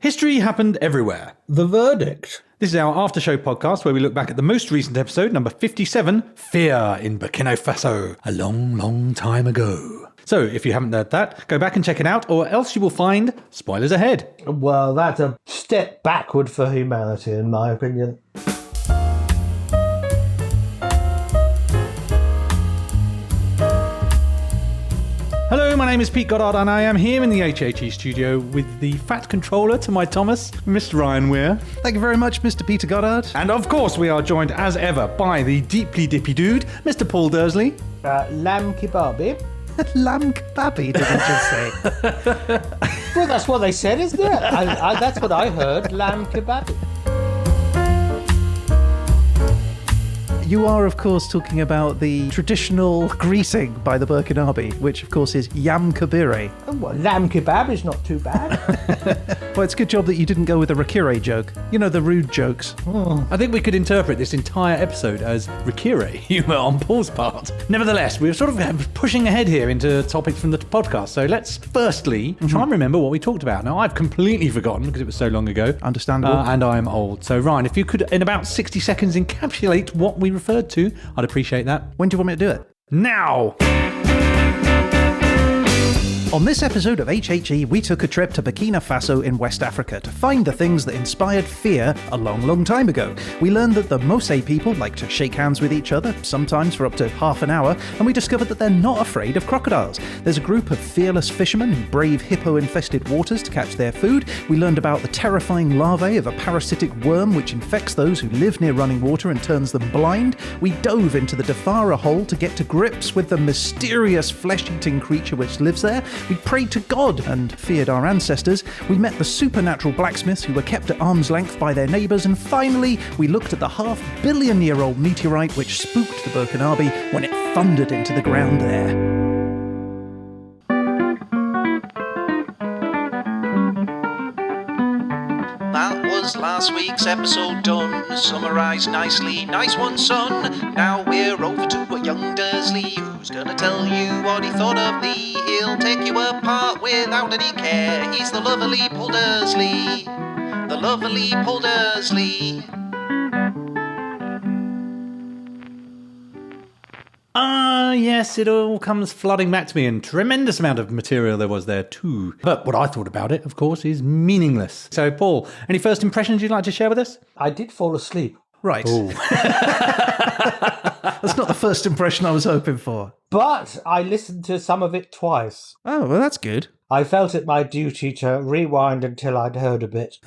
History happened everywhere. The verdict. This is our after-show podcast where we look back at the most recent episode, number 57, Fear in Burkina Faso, a long, long time ago. So, if you haven't heard that, go back and check it out, or else you will find spoilers ahead. Well, that's a step backward for humanity, in my opinion. Hello, my name is Pete Goddard, and I am here in the HHE studio with the fat controller to my Thomas, Mr. Ryan Weir. Thank you very much, Mr. Peter Goddard. And of course, we are joined as ever by the deeply dippy dude, Mr. Paul Dersley. Lamb kebabi. Lamb kebabi, did you just say? Well, that's what they said, isn't it? That's what I heard, lamb kebabi. You are, of course, talking about the traditional greeting by the Burkinabe, which, of course, is yam kabire. Oh, well, lamb kebab is not too bad. Well, it's a good job that you didn't go with a rakire joke. You know, the rude jokes. Oh. I think we could interpret this entire episode as rakire humour on Paul's part. Nevertheless, we're sort of pushing ahead here into topics from the podcast. So let's firstly try and remember what we talked about. Now, I've completely forgotten because it was so long ago. Understandable. And I'm old. So, Ryan, if you could, in about 60 seconds, encapsulate what we referred to, I'd appreciate that. When do you want me to do it? Now! On this episode of HHE, we took a trip to Burkina Faso in West Africa to find the things that inspired fear a long, long time ago. We learned that the Mose people like to shake hands with each other, sometimes for up to half an hour, and we discovered that they're not afraid of crocodiles. There's a group of fearless fishermen who brave hippo-infested waters to catch their food. We learned about the terrifying larvae of a parasitic worm which infects those who live near running water and turns them blind. We dove into the Dafara Hole to get to grips with the mysterious flesh-eating creature which lives there. We prayed to God and feared our ancestors. We met the supernatural blacksmiths who were kept at arm's length by their neighbours. And finally, we looked at the half-billion-year-old meteorite which spooked the Burkinabe when it thundered into the ground there. That was last week's episode done, summarised nicely. Nice one, son. Now we're over to a young Dersley who's gonna tell you what he thought of thee. He'll take you apart without any care. He's the lovely Paul Dersley. The lovely Paul Dersley. Yes, it all comes flooding back to me, and tremendous amount of material there was there too. But what I thought about it, of course, is meaningless. So, Paul, any first impressions you'd like to share with us? I did fall asleep. Right. That's not the first impression I was hoping for. But I listened to some of it twice. Oh, well, that's good. I felt it my duty to rewind until I'd heard a bit.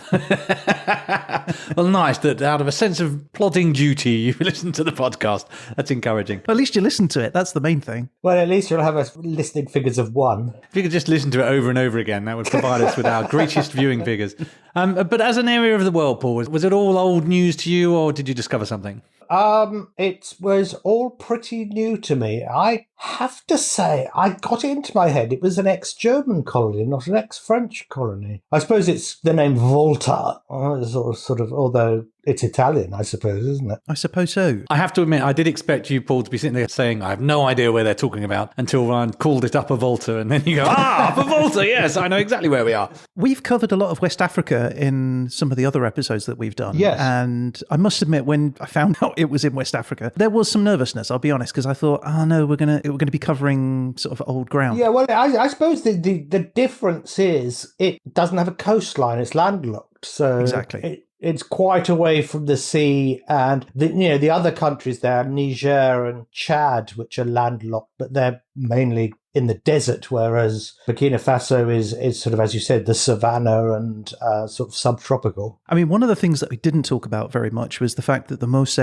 Well, nice that out of a sense of plodding duty, you listened to the podcast. That's encouraging. Well, at least you listened to it. That's the main thing. Well, at least you'll have us listening figures of one. If you could just listen to it over and over again, that would provide us with our greatest viewing figures. But as an area of the world, Paul, was it all old news to you, or did you discover something? It was all pretty new to me. I have to say, I got it into my head. It was an ex-German colony, not an ex-French colony. I suppose it's the name Volta, sort of, although it's Italian, I suppose, isn't it? I suppose so. I have to admit, I did expect you, Paul, to be sitting there saying, I have no idea where they're talking about, until Ryan called it Upper Volta, and then you go, Upper Volta, yes, I know exactly where we are. We've covered a lot of West Africa in some of the other episodes that we've done. Yes. And I must admit, when I found out it was in West Africa, there was some nervousness, I'll be honest, because I thought, no, we're gonna be covering sort of old ground. Yeah, well, I suppose the difference is it doesn't have a coastline, it's landlocked. So exactly. It's quite away from the sea, and the other countries there, Niger and Chad, which are landlocked, but they're mainly in the desert, whereas Burkina Faso is sort of, as you said, the savannah and sort of subtropical. I mean, one of the things that we didn't talk about very much was the fact that the Mose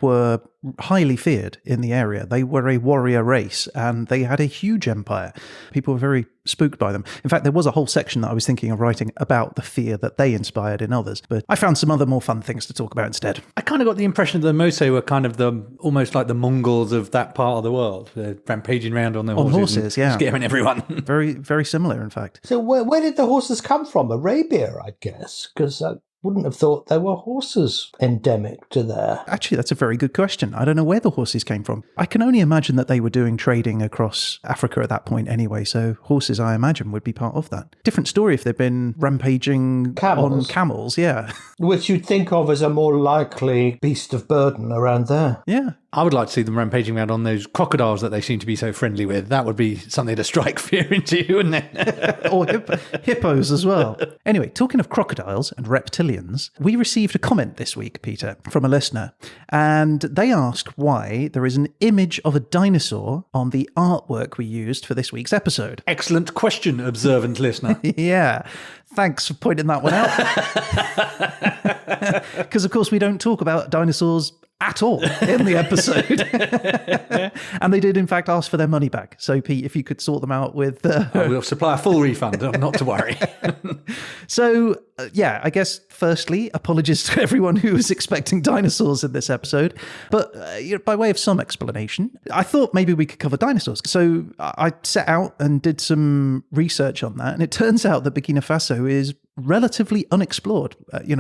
were highly feared in the area. They were a warrior race, and they had a huge empire. People were very spooked by them. In fact, there was a whole section that I was thinking of writing about the fear that they inspired in others, but I found some other more fun things to talk about instead. I kind of got the impression that the Mose were kind of almost like the Mongols of that part of the world. They're rampaging around on their horses. Yeah. Scaring everyone. Very, very similar, in fact. So where did the horses come from? Arabia, I guess, because wouldn't have thought there were horses endemic to there. Actually, that's a very good question. I don't know where the horses came from. I can only imagine that they were doing trading across Africa at that point anyway, so horses, I imagine, would be part of that. Different story if they've been rampaging on camels, yeah. Which you'd think of as a more likely beast of burden around there. Yeah. I would like to see them rampaging around on those crocodiles that they seem to be so friendly with. That would be something to strike fear into you, wouldn't it? Or hippos as well. Anyway, talking of crocodiles and reptilians, we received a comment this week, Peter, from a listener, and they asked why there is an image of a dinosaur on the artwork we used for this week's episode. Excellent question, observant listener. Yeah. Thanks for pointing that one out. Because, of course, we don't talk about dinosaurs at all in the episode. And they did, in fact, ask for their money back. So, Pete, if you could sort them out with... We'll supply a full refund, not to worry. So, yeah, I guess, firstly, apologies to everyone who was expecting dinosaurs in this episode. But by way of some explanation, I thought maybe we could cover dinosaurs. So I set out and did some research on that. And it turns out that Burkina Faso is relatively unexplored,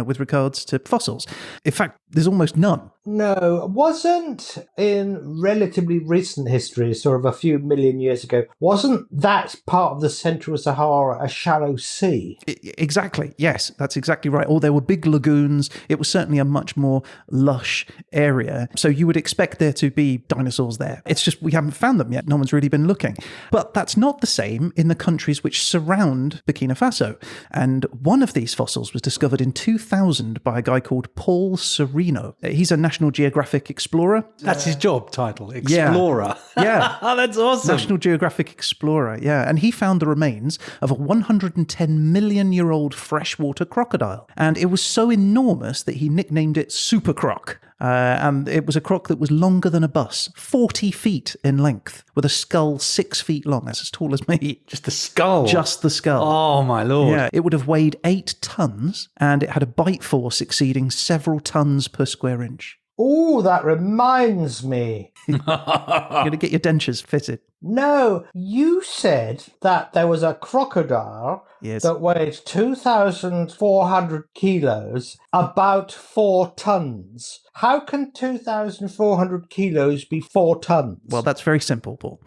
with regards to fossils. In fact, there's almost none. No, wasn't in relatively recent history, sort of a few million years ago, wasn't that part of the Central Sahara a shallow sea? Exactly. Yes, that's exactly right. Or there were big lagoons. It was certainly a much more lush area. So you would expect there to be dinosaurs there. It's just we haven't found them yet. No one's really been looking. But that's not the same in the countries which surround Burkina Faso. And one of these fossils was discovered in 2000 by a guy called Paul Sereno. He's a National Geographic explorer. That's his job title, Explorer. Yeah. Oh, that's awesome. National Geographic explorer, yeah. And he found the remains of a 110 million year old freshwater crocodile. And it was so enormous that he nicknamed it Super Croc. And it was a croc that was longer than a bus, 40 feet in length, with a skull 6 feet long. That's as tall as me. Just the skull? Just the skull. Oh, my Lord. Yeah, it would have weighed 8 tons, and it had a bite force exceeding several tons per square inch. Oh, that reminds me. You're going to get your dentures fitted. No, you said that there was a crocodile that weighed 2,400 kilos, about 4 tons. How can 2,400 kilos be 4 tons? Well, that's very simple, Paul.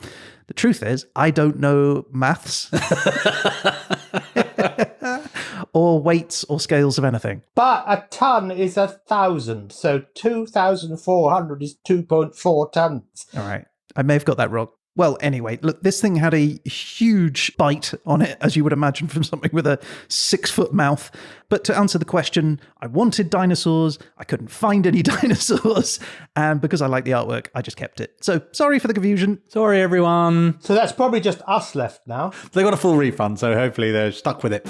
The truth is, I don't know maths. Or weights or scales of anything. But a ton is 1,000, so 2,400 is 2.4 tons. All right. I may have got that wrong. Well, anyway, look, this thing had a huge bite on it, as you would imagine from something with a 6-foot mouth. But to answer the question, I wanted dinosaurs. I couldn't find any dinosaurs. And because I like the artwork, I just kept it. So sorry for the confusion. Sorry, everyone. So that's probably just us left now. They got a full refund, so hopefully they're stuck with it.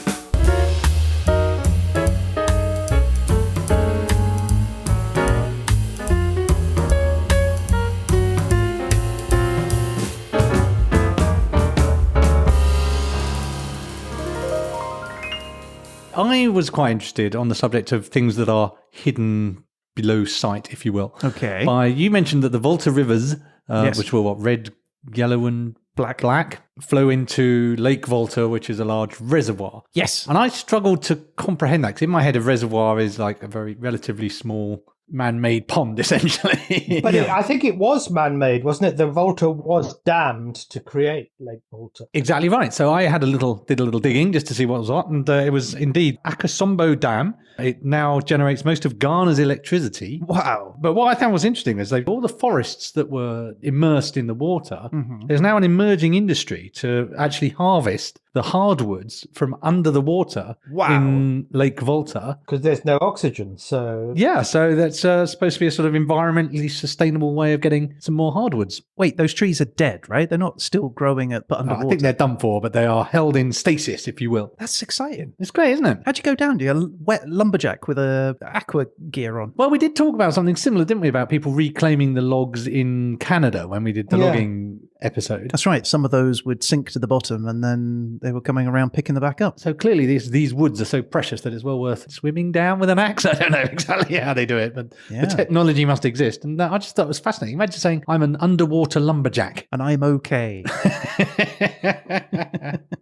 I was quite interested on the subject of things that are hidden below sight, if you will. Okay. You mentioned that the Volta rivers, Yes. which were red, yellow, and black, flow into Lake Volta, which is a large reservoir. Yes. And I struggled to comprehend that because in my head, a reservoir is like a very relatively small man-made pond, essentially. But I think it was man-made, wasn't it? The Volta was dammed to create Lake Volta. Exactly right. So I did a little digging just to see what was what, and it was indeed Akosombo Dam. It now generates most of Ghana's electricity. Wow. But what I found was interesting is all the forests that were immersed in the water, there's now an emerging industry to actually harvest the hardwoods from under the water in Lake Volta. Because there's no oxygen, so... Yeah, so that's supposed to be a sort of environmentally sustainable way of getting some more hardwoods. Wait, those trees are dead, right? They're not still growing but underwater. I think they're done for, but they are held in stasis, if you will. That's exciting. It's great, isn't it? How'd you go down? Do you a wet lumberjack with a aqua gear on? Well, we did talk about something similar, didn't we, about people reclaiming the logs in Canada when we did the logging episode. That's right. Some of those would sink to the bottom and then they were coming around picking them back up. So clearly these woods are so precious that it's well worth swimming down with an axe. I don't know exactly how they do it, but the technology must exist. And I just thought it was fascinating. Imagine saying, I'm an underwater lumberjack. And I'm okay.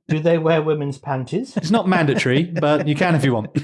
Do they wear women's panties? It's not mandatory, but you can if you want.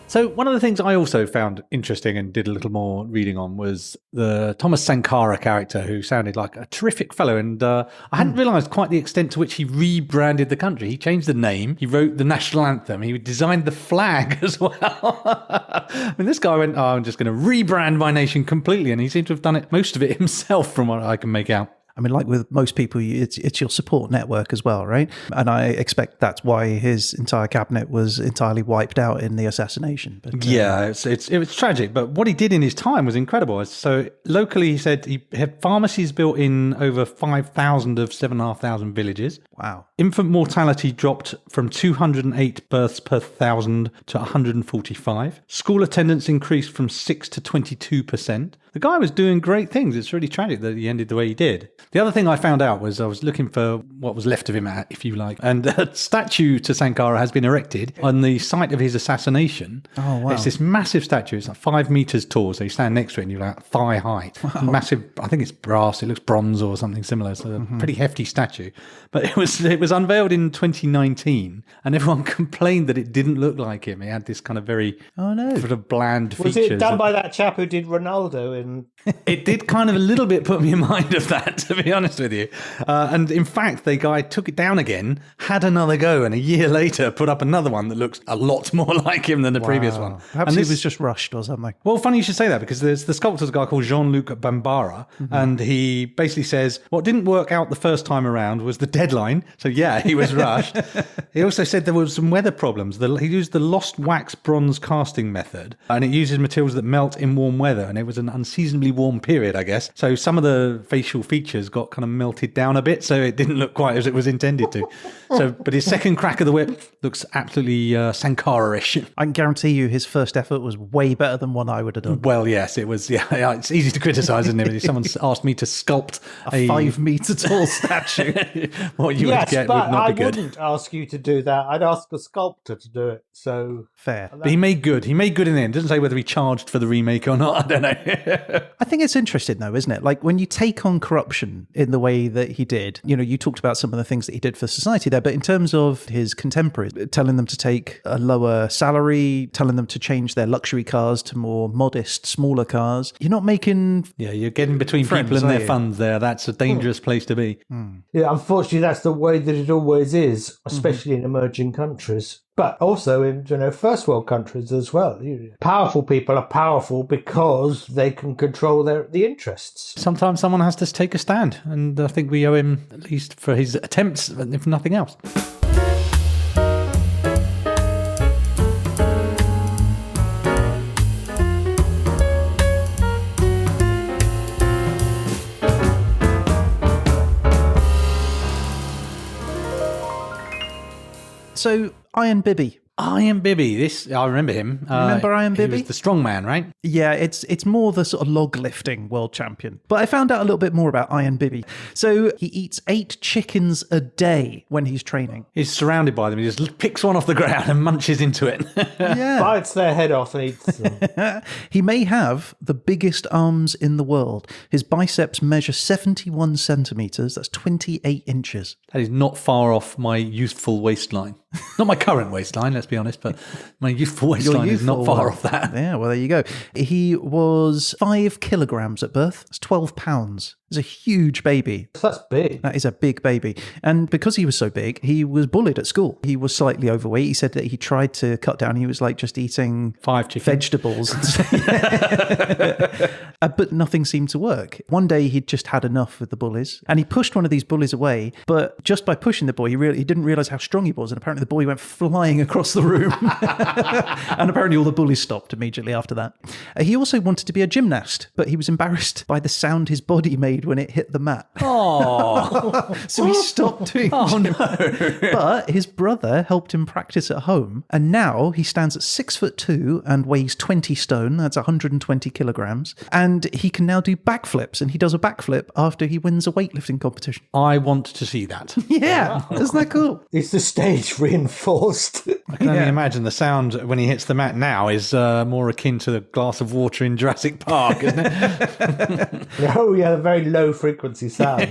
So one of the things I also found interesting and did a little more reading on was the Thomas Sankara character, who sounded like a terrific fellow. And I hadn't realised quite the extent to which he rebranded the country. He changed the name. He wrote the national anthem. He designed the flag as well. I mean, this guy went, I'm just going to rebrand my nation completely. And he seemed to have done most of it himself from what I can make out. I mean, like with most people, it's your support network as well, right? And I expect that's why his entire cabinet was entirely wiped out in the assassination. But, yeah, it was tragic. But what he did in his time was incredible. So locally, he said he had pharmacies built in over 5,000 of 7,500 villages. Wow. Infant mortality dropped from 208 births per 1,000 to 145. School attendance increased from 6 to 22%. The guy was doing great things. It's really tragic that he ended the way he did. The other thing I found out was I was looking for what was left of him, if you like. And a statue to Sankara has been erected on the site of his assassination. Oh, wow. It's this massive statue. It's like 5 meters tall. So you stand next to it and you're like thigh height. Wow. Massive, I think it's brass. It looks bronze or something similar. So a pretty hefty statue. But it was unveiled in 2019 and everyone complained that it didn't look like him. It had this kind of very sort of bland features. Was it done by that chap who did Ronaldo in... It did kind of a little bit put me in mind of that, to be honest with you. And in fact, the guy took it down again, had another go, and a year later put up another one that looks a lot more like him than the previous one. Perhaps he was just rushed or something. Well, funny you should say that, because there's the sculptor's a guy called Jean-Luc Bambara, and he basically says what didn't work out the first time around was the deadline. So yeah, he was rushed. He also said there were some weather problems. He used the lost wax bronze casting method, and it uses materials that melt in warm weather, and it was an unseasonably warm period, I guess. So some of the facial features got kind of melted down a bit, so it didn't look quite as it was intended to. But his second crack of the whip looks absolutely Sankara-ish. I can guarantee you his first effort was way better than one I would have done. Well, yes, it was. Yeah, it's easy to criticise, isn't it? If someone asked me to sculpt a 5 metre tall statue, what you would get would not be good. I wouldn't ask you to do that. I'd ask a sculptor to do it. So fair. But he made good. He made good in the end. Doesn't say whether he charged for the remake or not. I don't know. I think it's interesting though, isn't it? Like when you take on corruption in the way that he did, you talked about some of the things that he did for society there, but in terms of his contemporaries, telling them to take a lower salary, telling them to change their luxury cars to more modest, smaller cars, you're not making... Yeah, you're getting between friends, people and their funds there. That's a dangerous place to be. Yeah, unfortunately, that's the way that it always is, especially in emerging countries. But also in first world countries as well. Powerful people are powerful because they can control the interests. Sometimes someone has to take a stand, and I think we owe him at least for his attempts, if nothing else. So, Iron Biby. Iron Biby, I remember him. Remember Iron Biby? He was the strong man, right? Yeah, it's more the sort of log lifting world champion. But I found out a little bit more about Iron Biby. So he eats 8 chickens a day when he's training. He's surrounded by them. He just picks one off the ground and munches into it. Yeah. Bites their head off and eats them. He may have the biggest arms in the world. His biceps measure 71 centimetres. That's 28 inches. That is not far off my youthful waistline. Not my current waistline, let's be honest, but my youthful waistline is not far off that. Yeah, well, there you go. He was 5 kilograms at birth. That's 12 pounds. It's a huge baby. That's big. That is a big baby. And because he was so big, he was bullied at school. He was slightly overweight. He said that he tried to cut down. He was like just eating 5 chickens. Vegetables. But nothing seemed to work. One day he'd just had enough with the bullies and he pushed one of these bullies away. But just by pushing the boy, he didn't realise how strong he was. And apparently the boy went flying across the room. And apparently all the bullies stopped immediately after that. He also wanted to be a gymnast, but he was embarrassed by the sound his body made made when it hit the mat. Oh, So he stopped doing oh no. But his brother helped him practice at home, and now he stands at 6'2" and weighs 20 stone. That's 120 kilograms, and he can now do backflips. And he does a backflip after he wins a weightlifting competition. I want to see that. Yeah, isn't that cool? Is the stage reinforced? I can only imagine the sound when he hits the mat now is more akin to the glass of water in Jurassic Park, isn't it? Oh, yeah, a very low frequency sound.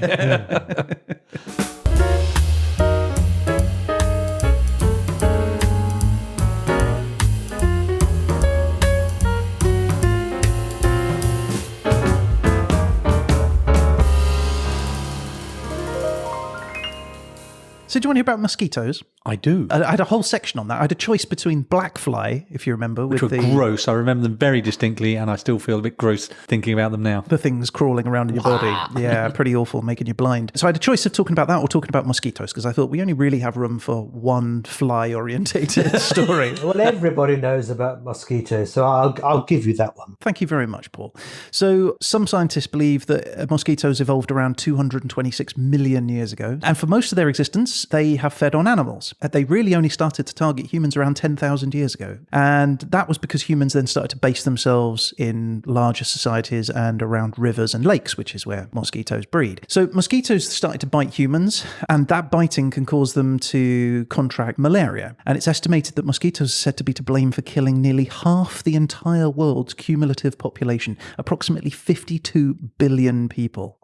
So do you want to hear about mosquitoes? I do. I had a whole section on that. I had a choice between black fly, if you remember, Which with were the gross. I remember them very distinctly, and I still feel a bit gross thinking about them now. the things crawling around in your body. Yeah, pretty awful, making you blind. So I had a choice of talking about that or talking about mosquitoes, because I thought we only really have room for one fly-orientated story. Well, everybody knows about mosquitoes, so I'll give you that one. Thank you very much, Paul. So some scientists believe that mosquitoes evolved around 226 million years ago. And for most of their existence, they have fed on animals. They really only started to target humans around 10,000 years ago. And that was because humans then started to base themselves in larger societies and around rivers and lakes, which is where mosquitoes breed. So mosquitoes started to bite humans, and that biting can cause them to contract malaria. And it's estimated that mosquitoes are said to be to blame for killing nearly half the entire world's cumulative population, approximately 52 billion people.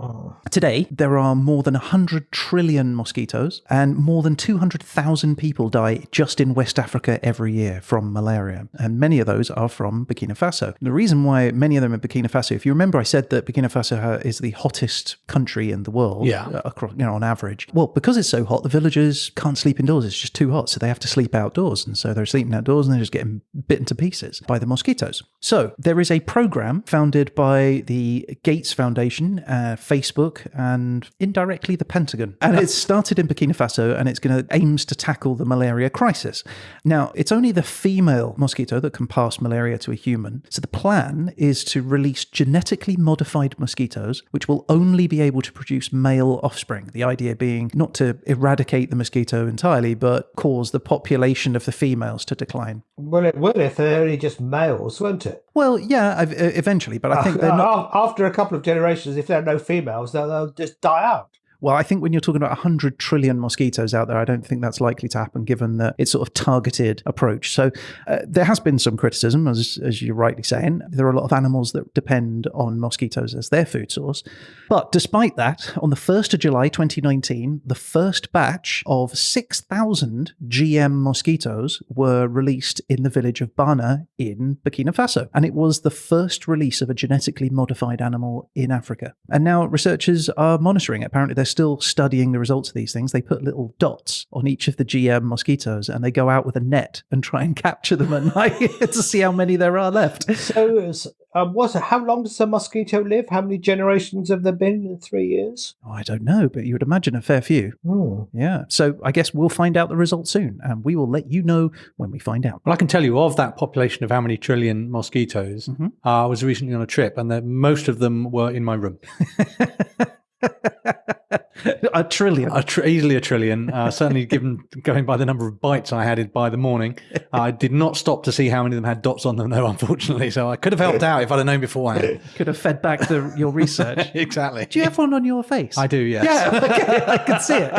Today, there are more than 100 trillion mosquitoes, and more than 200,000 people die just in West Africa every year from malaria. And many of those are from Burkina Faso. The reason why many of them are Burkina Faso, if you remember, I said that Burkina Faso is the hottest country in the world, across, on average. Well, because it's so hot, the villagers can't sleep indoors. It's just too hot, so they have to sleep outdoors. And so they're sleeping outdoors and they're just getting bitten to pieces by the mosquitoes. So there is a program founded by the Gates Foundation, Facebook, and indirectly the Pentagon. And it's started in Burkina Faso, and it's aims to tackle the malaria crisis. Now, it's only the female mosquito that can pass malaria to a human. So the plan is to release genetically modified mosquitoes, which will only be able to produce male offspring. The idea being not to eradicate the mosquito entirely, but cause the population of the females to decline. Well, it will if they're only just males, won't it? Well, yeah, eventually, but I think they're not... After a couple of generations, if there are no females, they'll just die out. Well, I think when you're talking about 100 trillion mosquitoes out there, I don't think that's likely to happen given that it's sort of targeted approach. So there has been some criticism, as you're rightly saying. There are a lot of animals that depend on mosquitoes as their food source. But despite that, on the 1st of July 2019, the first batch of 6,000 GM mosquitoes were released in the village of Bana in Burkina Faso. And it was the first release of a genetically modified animal in Africa. And now researchers are monitoring it. Apparently, they're still studying the results of these things. They put little dots on each of the GM mosquitoes, and they go out with a net and try and capture them at night to see how many there are left. So, how long does a mosquito live? How many generations have there been in 3 years? Oh, I don't know, but you would imagine a fair few. Yeah. So I guess we'll find out the results soon, and we will let you know when we find out. Well, I can tell you of that population of how many trillion mosquitoes, I was recently on a trip, and most of them were in my room. A trillion. Easily a trillion. Certainly going by the number of bites I had by the morning. I did not stop to see how many of them had dots on them, though, unfortunately. So I could have helped out if I'd have known beforehand. Could have fed back your research. Exactly. Do you have one on your face? I do, yes. Yeah, okay, I can see it.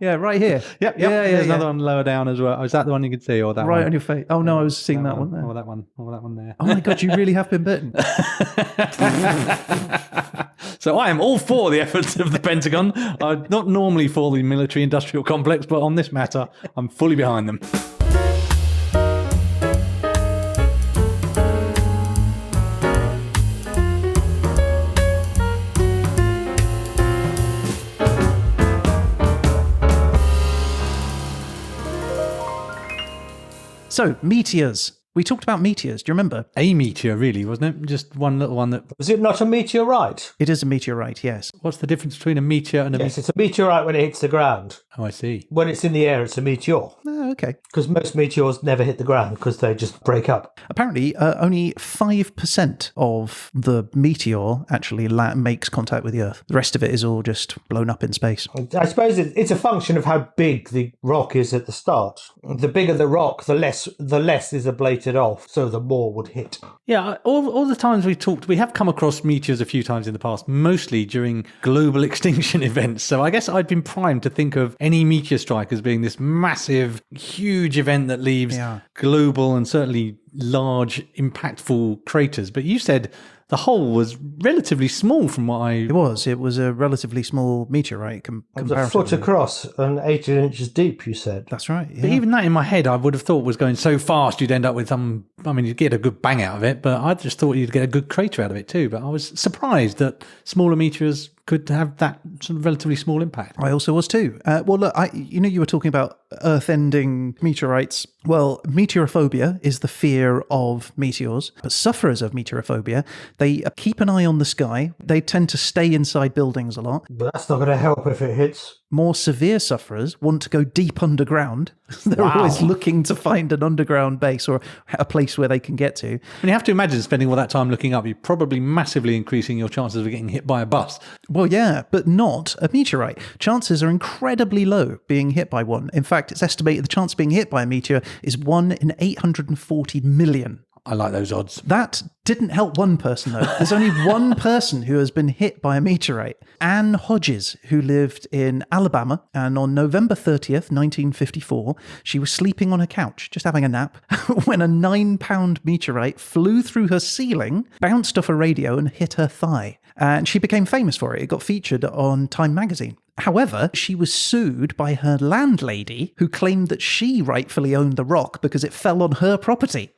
Yeah, right here. Yep. There's another one lower down as well. Is that the one you could see, or that right one? on your face? Oh, no, I was seeing that one there. Or that one there. Oh, my God, you really have been bitten. So I am all for the efforts of the Pentagon. I'm not normally for the military-industrial complex, but on this matter, I'm fully behind them. So, meteors. We talked about meteors. Do you remember? A meteor, really, wasn't it? Just one little one that... Was it not a meteorite? It is a meteorite, yes. What's the difference between a meteor and a... Yes, it's a meteorite when it hits the ground. Oh, I see. When it's in the air, it's a meteor. No, okay. Because most meteors never hit the ground because they just break up. Apparently, only 5% of the meteor actually makes contact with the Earth. The rest of it is all just blown up in space. I suppose it's a function of how big the rock is at the start. The bigger the rock, the less is ablated off, so the more would hit. Yeah, all the times we've talked, we have come across meteors a few times in the past, mostly during global extinction events. So I guess I'd been primed to think of any meteor strike as being this massive, huge event that leaves global and certainly large, impactful craters. But you said the hole was relatively small from what I... It was a relatively small meteorite. It was a foot across and 18 inches deep, you said. That's right, yeah. But even that in my head, I would have thought was going so fast you'd end up with you'd get a good bang out of it, but I just thought you'd get a good crater out of it too. But I was surprised that smaller meteors could have that sort of relatively small impact. I also was too. Well, look, you were talking about Earth-ending meteorites. Well, meteorophobia is the fear of meteors, but sufferers of meteorophobia, they keep an eye on the sky. They tend to stay inside buildings a lot. But that's not going to help if it hits. More severe sufferers want to go deep underground. They're always looking to find an underground base or a place where they can get to. And you have to imagine spending all that time looking up, you're probably massively increasing your chances of getting hit by a bus. Well, yeah, but not a meteorite. Chances are incredibly low being hit by one. In fact, it's estimated the chance of being hit by a meteor is 1 in 840 million. I like those odds. That didn't help one person, though. There's only one person who has been hit by a meteorite. Anne Hodges, who lived in Alabama, and on November 30th, 1954, she was sleeping on her couch, just having a nap, when a 9-pound meteorite flew through her ceiling, bounced off a radio, and hit her thigh. And she became famous for it. It got featured on Time magazine. However, she was sued by her landlady, who claimed that she rightfully owned the rock because it fell on her property.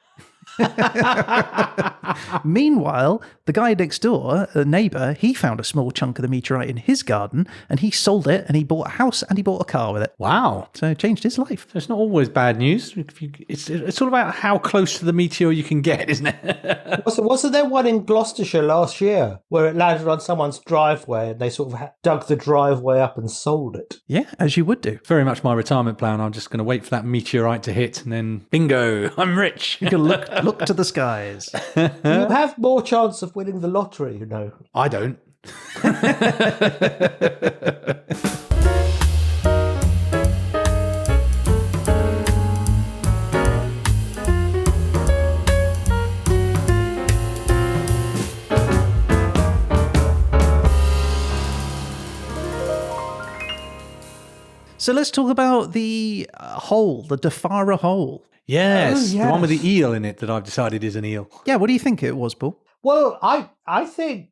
Meanwhile, the guy next door, a neighbour, he found a small chunk of the meteorite in his garden and he sold it and he bought a house and he bought a car with it. Wow. So it changed his life. So it's not always bad news. It's all about how close to the meteor you can get, isn't it? Wasn't there one in Gloucestershire last year where it landed on someone's driveway and they sort of dug the driveway up and sold it? Yeah, as you would do. Very much my retirement plan. I'm just going to wait for that meteorite to hit and then bingo, I'm rich. You can look to the skies. You have more chance of winning the lottery, you know. I don't. So let's talk about the hole, the Dafara Hole. Yes, Oh, yes. The one with the eel in it that I've decided is an eel. Yeah, what do you think it was, Paul? Well, I think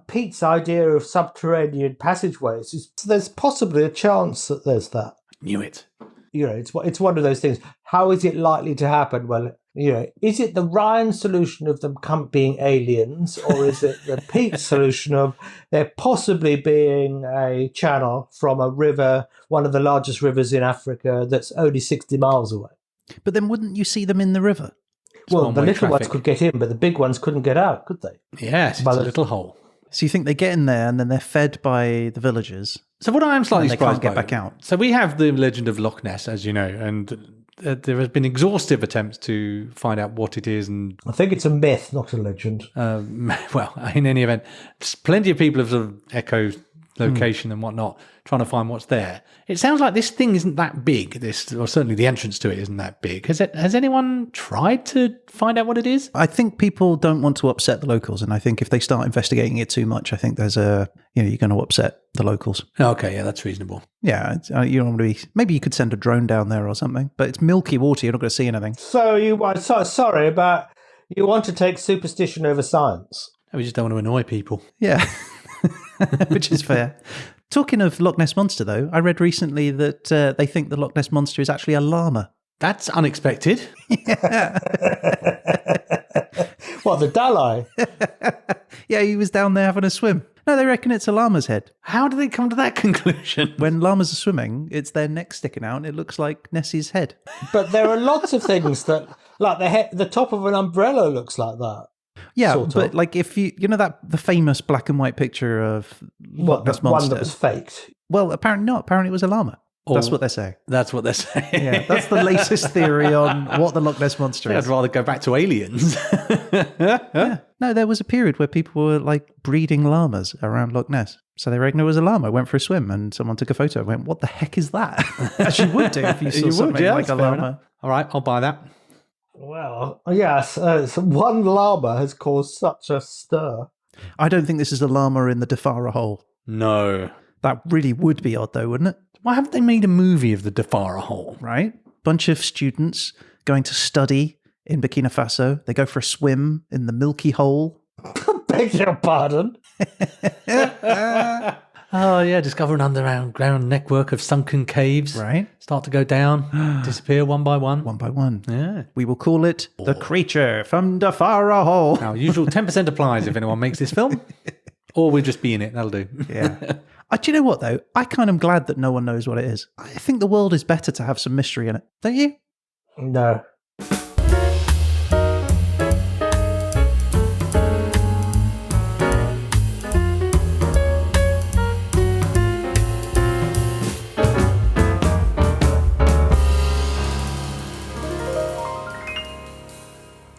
Pete's idea of subterranean passageways is there's possibly a chance that there's that. Knew it. You know, it's one of those things. How is it likely to happen? Well, you know, is it the Ryan solution of them being aliens, or is it the Pete solution of there possibly being a channel from a river, one of the largest rivers in Africa, that's only 60 miles away? But then wouldn't you see them in the river? Well, the one-way little ones traffic. could get in, but the big ones couldn't get out, could they? Yes, it's By a the- little hole. So you think they get in there and then they're fed by the villagers? So what I am slightly And they surprised can't get by, back out. So we have the legend of Loch Ness, as you know, and there has been exhaustive attempts to find out what it is. And I think it's a myth, not a legend. well, in any event, plenty of people have sort of echoed location and whatnot, trying to find what's there. It sounds like this thing isn't that big. Or certainly the entrance to it isn't that big. Has anyone tried to find out what it is? I think people don't want to upset the locals, and I think if they start investigating it too much, I think there's you're going to upset the locals. Okay, yeah, that's reasonable. Yeah, you don't want to be. Maybe you could send a drone down there or something, but it's milky water. You're not going to see anything. So you want to take superstition over science? We just don't want to annoy people. Yeah, which is fair. Talking of Loch Ness Monster, though, I read recently that they think the Loch Ness Monster is actually a llama. That's unexpected. What, the Dalai? Yeah, he was down there having a swim. No, they reckon it's a llama's head. How do they come to that conclusion? When llamas are swimming, it's their neck sticking out and it looks like Nessie's head. But there are lots of things that, like the top of an umbrella looks like that. Yeah, Sort but of. like if you know the famous black and white picture of Loch Ness One Monster. that was faked. Well, apparently not. Apparently it was a llama. That's what they're saying. That's what they're saying. Yeah, that's the latest theory on what the Loch Ness Monster I'd is. rather go back to aliens. Yeah. No, there was a period where people were like breeding llamas around Loch Ness. So they reckoned it was a llama, went for a swim, and someone took a photo and went, what the heck is that? As you would do if you saw something like a llama. Enough. All right, I'll buy that. Well, yes, so one llama has caused such a stir. I don't think this is a llama in the Dafara Hole. No. That really would be odd though, wouldn't it? Why haven't they made a movie of the Dafara Hole? Right? Bunch of students going to study in Burkina Faso. They go for a swim in the Milky Hole. Beg your pardon? Oh, yeah, discover an underground network of sunken caves. Right. Start to go down, disappear one by one. One by one. Yeah. We will call it The Creature from Dafara Hole. Now, usual 10% applies if anyone makes this film. Or we'll just be in it. That'll do. Yeah. Do you know what, though? I kind of am glad that no one knows what it is. I think the world is better to have some mystery in it. Don't you? No.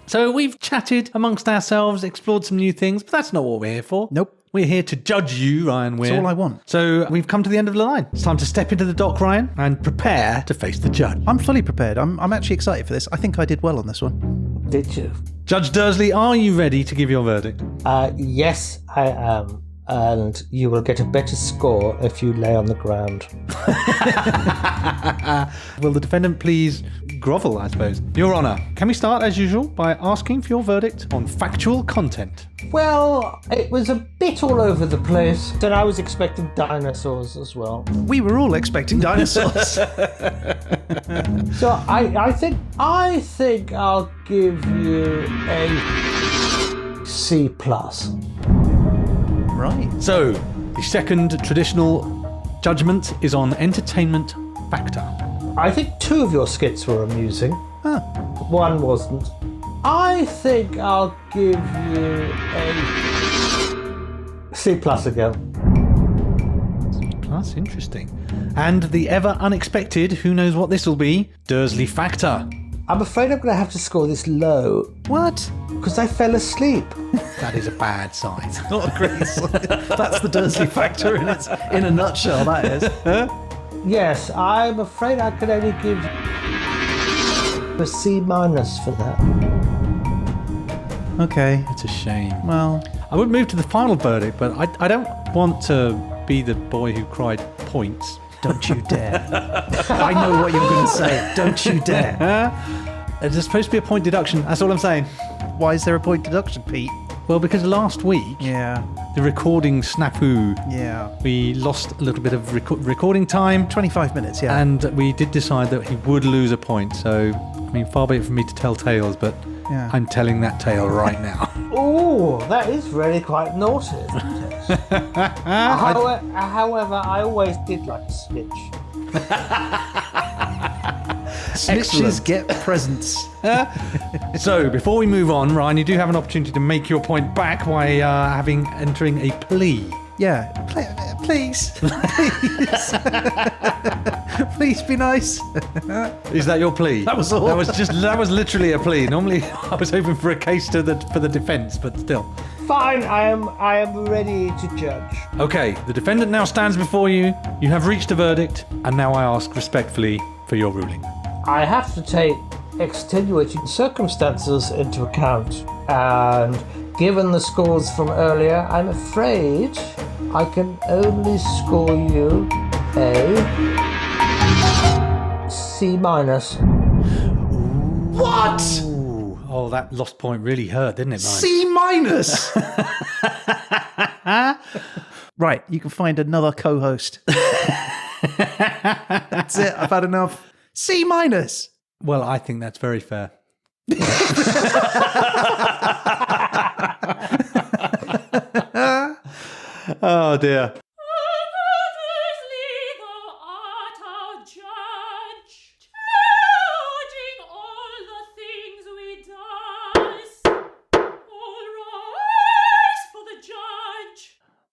So we've chatted amongst ourselves, explored some new things, but that's not what we're here for. Nope. We're here to judge you, Ryan Weir. That's all I want. So we've come to the end of the line. It's time to step into the dock, Ryan, and prepare to face the judge. I'm fully prepared. I'm actually excited for this. I think I did well on this one. Did you? Judge Dersley, are you ready to give your verdict? Yes, I am. And you will get a better score if you lay on the ground. Will the defendant please grovel, I suppose? Your Honour, can we start as usual by asking for your verdict on factual content? Well, it was a bit all over the place. And I was expecting dinosaurs as well. We were all expecting dinosaurs. So I think I'll give you a C+. Right. So, the second traditional judgment is on entertainment factor. I think 2 of your skits were amusing. Huh. 1 wasn't. I think I'll give you a C+ again. That's interesting. And the ever unexpected, who knows what this will be, Dersley factor. I'm afraid I'm going to have to score this low What? because I fell asleep. That is a bad sign. Not a great sign. That's the Dursley factor in a nutshell, that is. Yes, I'm afraid I can only give a C- for that. Okay. It's a shame. Well, I would move to the final verdict, but I don't want to be the boy who cried points. don't you dare. I know what you're going to say. Don't you dare. There's supposed to be a point deduction. That's all I'm saying. Why is there a point deduction, Pete? Well, because last week, Yeah. the recording snafu, Yeah. we lost a little bit of recording time. 25 minutes, yeah. And we did decide that he would lose a point. So, I mean, far be it from me to tell tales, but Yeah. I'm telling that tale right now. Oh, that is really quite naughty, isn't it? However, I always did like a snitch. Snitches get presents. So, before we move on, Ryan, you do have an opportunity to make your point back by entering a plea. Yeah. Please. Please. Please be nice. Is that your plea? That was all. That was literally a plea. Normally, I was hoping for a case for the defence, but still. Fine, I am ready to judge. Okay, the defendant now stands before you. You have reached a verdict, and now I ask respectfully for your ruling. I have to take extenuating circumstances into account, and given the scores from earlier, I'm afraid I can only score you a C-. What? Ooh, oh, that lost point really hurt, didn't it, Ryan? C-. Right, you can find another co-host. That's it, I've had enough. C-. Well, I think that's very fair. Oh, dear.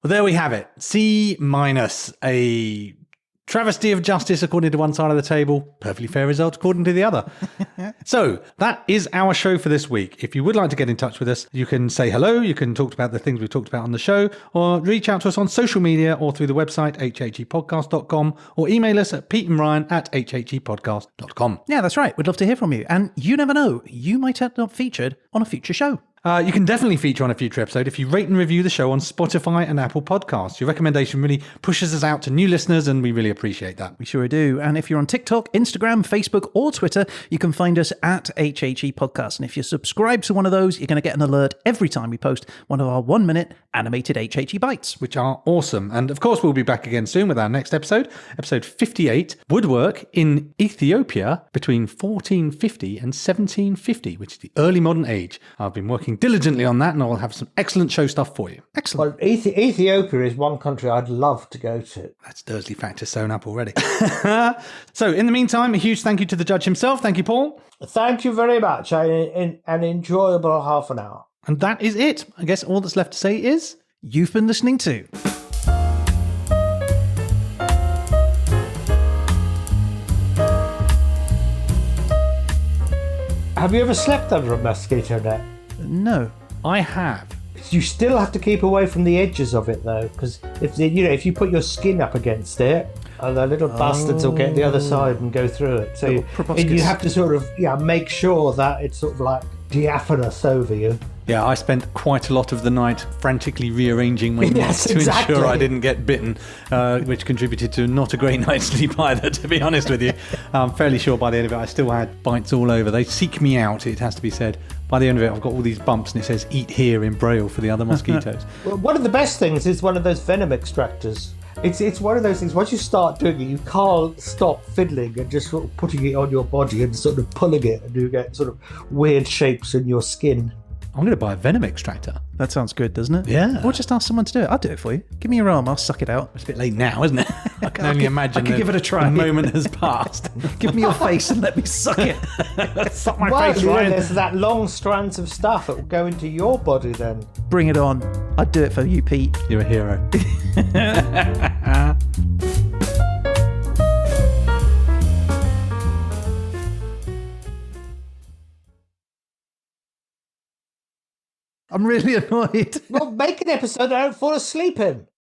Well, there we have it. C-, a travesty of justice according to one side of the table, perfectly fair result according to the other. So that is our show for this week. If you would like to get in touch with us, you can say hello, you can talk about the things we've talked about on the show, or reach out to us on social media or through the website hhepodcast.com, or email us at peteandryan@hhepodcast.com. Yeah, that's right. We'd love to hear from you. And you never know, you might end up featured on a future show. You can definitely feature on a future episode if you rate and review the show on Spotify and Apple Podcasts. Your recommendation really pushes us out to new listeners, and we really appreciate that. We sure do. And if you're on TikTok, Instagram, Facebook, or Twitter, you can find us at HHE Podcast. And if you subscribe to one of those, you're going to get an alert every time we post one of our 1-minute animated HHE bites. Which are awesome. And of course, we'll be back again soon with our next episode, episode 58, Woodwork in Ethiopia between 1450 and 1750, which is the early modern age. I've been working diligently on that, and I'll have some excellent show stuff for you. Excellent. Well, Ethiopia is one country I'd love to go to. That's Dersley factor sewn up already. So in the meantime, a huge thank you to the judge himself. Thank you, Paul. Thank you very much. An enjoyable half an hour. And that is it. I guess all that's left to say is... You've been listening to... Have you ever slept under a mosquito net? No. I have. You still have to keep away from the edges of it, though, because if you put your skin up against it, the little bastards will get the other side and go through it. So you have to sort of make sure that it's sort of like diaphanous over you. Yeah, I spent quite a lot of the night frantically rearranging my nets to ensure I didn't get bitten, which contributed to not a great night's sleep either, to be honest with you. I'm fairly sure by the end of it, I still had bites all over. They seek me out, it has to be said. By the end of it, I've got all these bumps and it says, eat here in Braille for the other mosquitoes. Well, one of the best things is one of those venom extractors. It's one of those things, once you start doing it, you can't stop fiddling and just sort of putting it on your body and sort of pulling it, and you get sort of weird shapes in your skin. I'm going to buy a venom extractor. That sounds good, doesn't it? Yeah. Or just ask someone to do it. I'll do it for you. Give me your arm, I'll suck it out. It's a bit late now, isn't it? I can only imagine I could give it a try. The moment has passed. Give me your face and let me suck it. Suck my Well, face, Ryan. there's that long strands of stuff that will go into your body then. Bring it on. I'd do it for you, Pete. You're a hero. I'm really annoyed. Well, make an episode I don't fall asleep in.